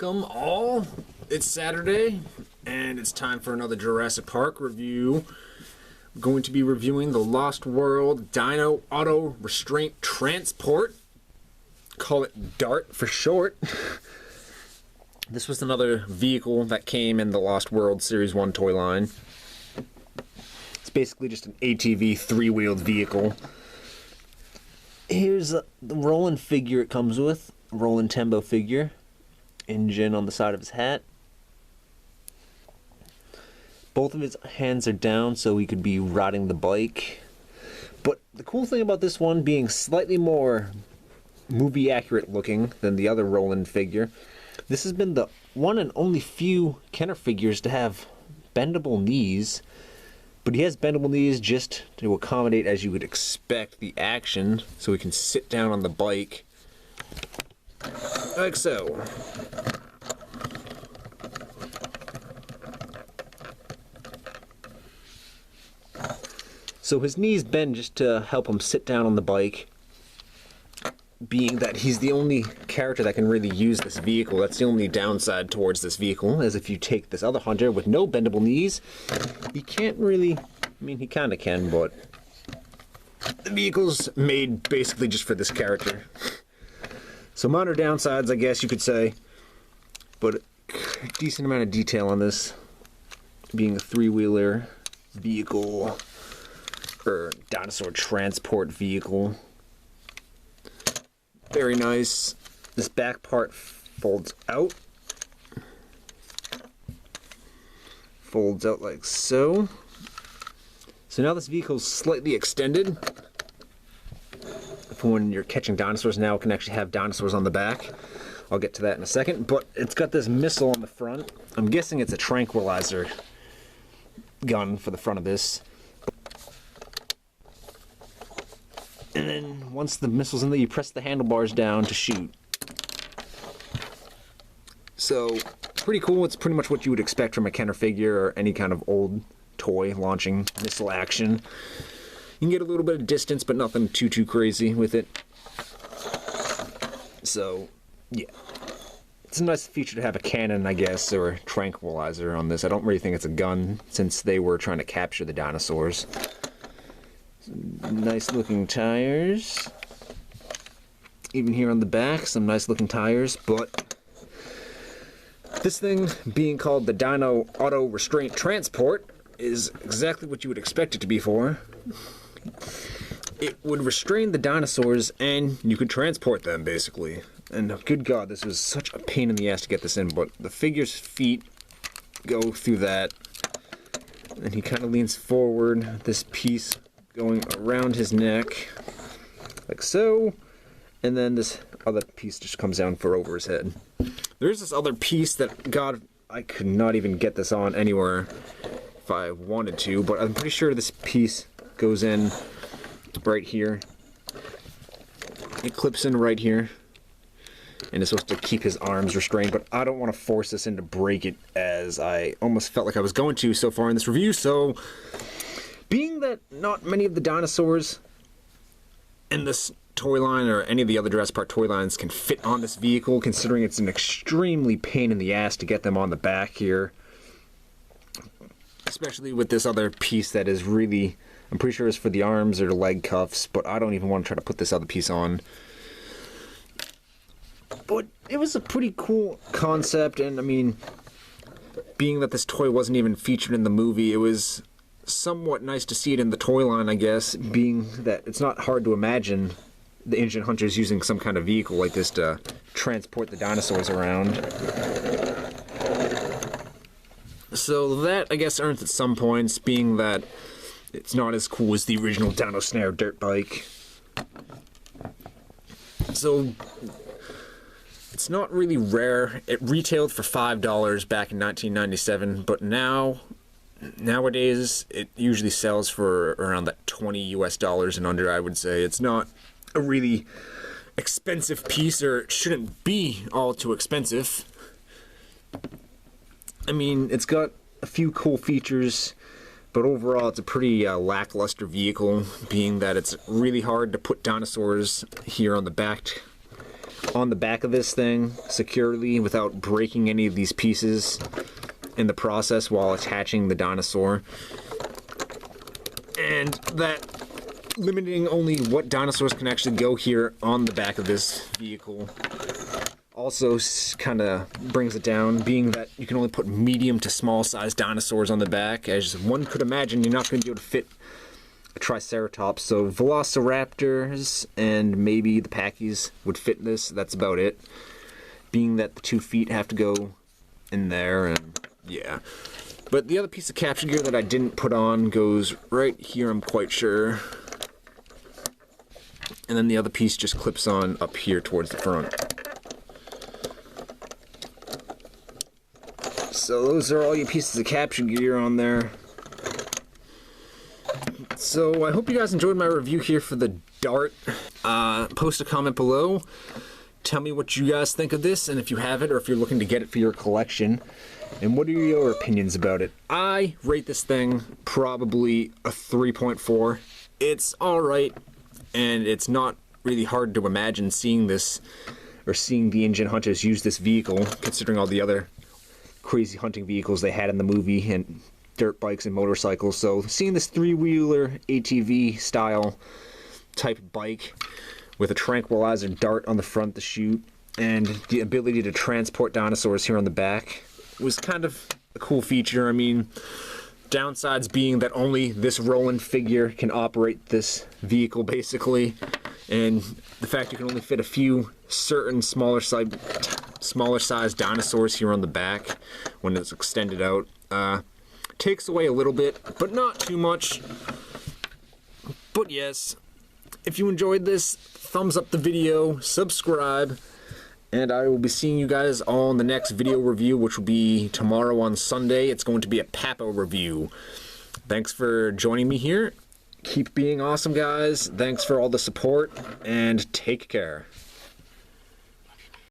Welcome all. It's Saturday and it's time for another Jurassic Park review. I'm going to be reviewing the Lost World Dino Auto Restraint Transport. Call it DART for short. This was another vehicle that came in the Lost World Series 1 toy line. It's basically just an ATV three-wheeled vehicle. Here's the Roland figure it comes with. Roland Tembo figure. Ingen on the side of his hat. Both of his hands are down so he could be riding the bike. But the cool thing about this one being slightly more movie accurate looking than the other Roland figure, this has been the one and only few Kenner figures to have bendable knees. But he has bendable knees just to accommodate, as you would expect, the action, so he can sit down on the bike like so. So his knees bend just to help him sit down on the bike, being that he's the only character that can really use this vehicle. That's the only downside towards this vehicle, as if you take this other hunter with no bendable knees, he can't really, I mean he kinda can, but the vehicle's made basically just for this character. So minor downsides, I guess you could say, but a decent amount of detail on this, being a three-wheeler vehicle, or dinosaur transport vehicle. Very nice. This back part folds out. Folds out like so. So now this vehicle's slightly extended. For when you're catching dinosaurs now, it can actually have dinosaurs on the back. I'll get to that in a second. But it's got this missile on the front. I'm guessing it's a tranquilizer gun for the front of this. And then once the missile's in there, you press the handlebars down to shoot. So, pretty cool. It's pretty much what you would expect from a Kenner figure or any kind of old toy launching missile action. You can get a little bit of distance, but nothing too crazy with it. So, yeah. It's a nice feature to have a cannon, I guess, or a tranquilizer on this. I don't really think it's a gun, since they were trying to capture the dinosaurs. Some nice looking tires. Even here on the back, some nice looking tires, but this thing being called the Dino Auto Restraint Transport is exactly what you would expect it to be for. It would restrain the dinosaurs and you could transport them, basically. And good God, this was such a pain in the ass to get this in, but the figure's feet go through that. And he kind of leans forward, this piece going around his neck, like so, and then this other piece just comes down for over his head. There's this other piece that, God, I could not even get this on anywhere if I wanted to, but I'm pretty sure this piece goes in right here. It clips in right here, and it's supposed to keep his arms restrained, but I don't want to force this in to break it, as I almost felt like I was going to so far in this review. So being that not many of the dinosaurs in this toy line or any of the other Jurassic Park toy lines can fit on this vehicle, considering it's an extremely pain in the ass to get them on the back here. Especially with this other piece that is really, I'm pretty sure it's for the arms or the leg cuffs, but I don't even want to try to put this other piece on. But it was a pretty cool concept, and I mean, being that this toy wasn't even featured in the movie, it was somewhat nice to see it in the toy line, I guess, being that it's not hard to imagine the Ingen Hunters using some kind of vehicle like this to transport the dinosaurs around. So that, I guess, earns at some points, being that it's not as cool as the original Dino Snare dirt bike. So it's not really rare. It retailed for $5 back in 1997, but nowadays it usually sells for around that $20 US and under, I would say. It's not a really expensive piece, or it shouldn't be all too expensive. I mean, it's got a few cool features, but overall it's a pretty lackluster vehicle, being that it's really hard to put dinosaurs here on the back on the back of this thing securely without breaking any of these pieces in the process while attaching the dinosaur. And that limiting only what dinosaurs can actually go here on the back of this vehicle also kind of brings it down, being that you can only put medium to small size dinosaurs on the back. As one could imagine, you're not going to be able to fit a Triceratops, so Velociraptors and maybe the Packies would fit in this. That's about it, being that the 2 feet have to go in there, and yeah. But the other piece of capture gear that I didn't put on goes right here, I'm quite sure. And then the other piece just clips on up here towards the front. So those are all your pieces of capture gear on there. So I hope you guys enjoyed my review here for the D.A.R T. Post a comment below. Tell me what you guys think of this, and if you have it or if you're looking to get it for your collection. And what are your opinions about it? I rate this thing probably a 3.4. It's alright, and it's not really hard to imagine seeing this, or seeing the Ingen Hunters use this vehicle, considering all the other crazy hunting vehicles they had in the movie, and dirt bikes and motorcycles. So seeing this 3-wheeler ATV style type bike with a tranquilizer dart on the front to shoot, and the ability to transport dinosaurs here on the back was kind of a cool feature. I mean, downsides being that only this Roland figure can operate this vehicle basically, and the fact you can only fit a few certain smaller size dinosaurs here on the back when it's extended out takes away a little bit, but not too much. But yes, if you enjoyed this, thumbs up the video, subscribe, and I will be seeing you guys all in the next video review, which will be tomorrow on Sunday. It's going to be a Papa review. Thanks for joining me here. Keep being awesome, guys. Thanks for all the support, and take care.